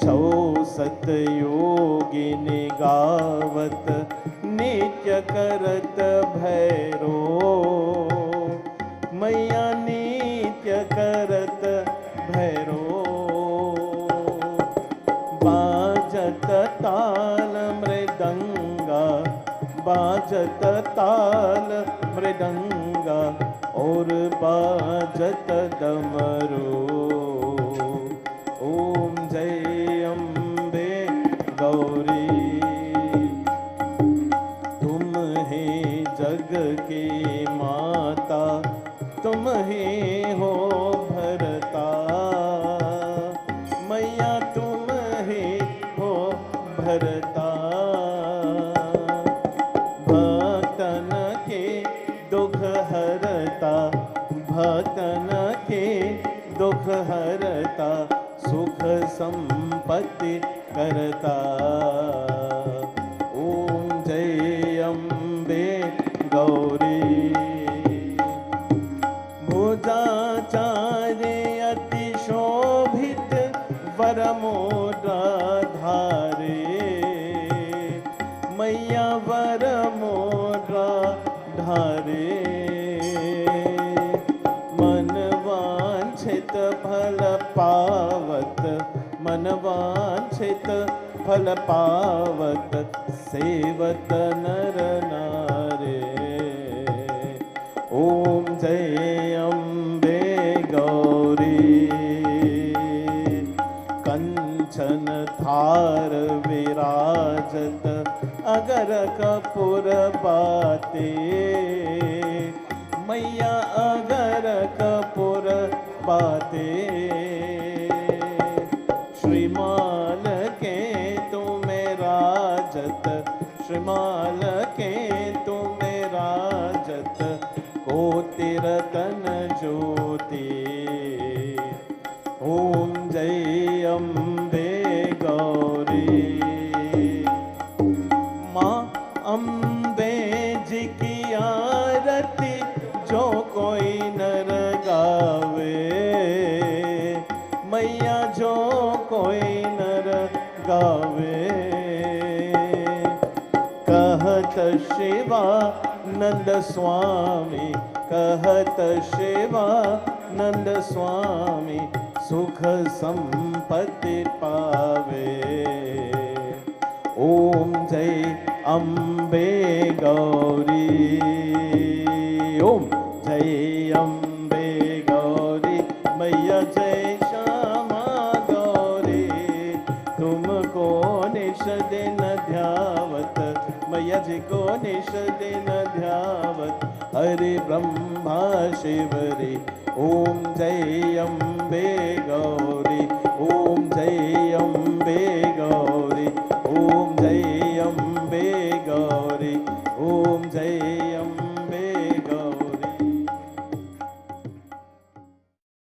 64 योगिनी गावत नित्य करत भैरो मैया नित्य करत भैरो बाजत ताल मृदंगा बाजत ताल मृदंगा और बाजत डमरू ओम जय अम्बे गौरी तुम ही जग की माता तुम ही हो भरता मैया तुम ही हो भरता भक्तन के दुख हरता भक्तन के दुख हरता सुख संपत्ति करता ओम जय अम्बे गौरी भुजाचार्य अति शोभित वरमोदा धारे मैया वरमोदा धारे मन वांछित फल पावत मन वांछित फल पावत सेवत नर नारे ओम जय अम्बे गौरी कंचन थार विराजत अगर कपूर बाते मैया अगर कपूर बाते श्रीमाल के तुम्हें राजत श्रीमाल के तुम्हें राजत कोटि रतन ज्योति ओम जय अम्बे गौरी माँ अम्बे जी की आरती जो कोई नर गावे मैया जो कोई नर गावे कहत शिवानंद स्वामी कहत शिवानंद स्वामी सुख संपत्ति पावे ओम ओम जय अम्बे गौरी, ओम जय अम्बे गौरी, मैया जय श्यामा गौरी, तुमको निश दिन ध्यावत, मैया जी को निश दिन ध्यावत, हरि ब्रह्मा शिव रे, ओम जय अम्बे गौरी।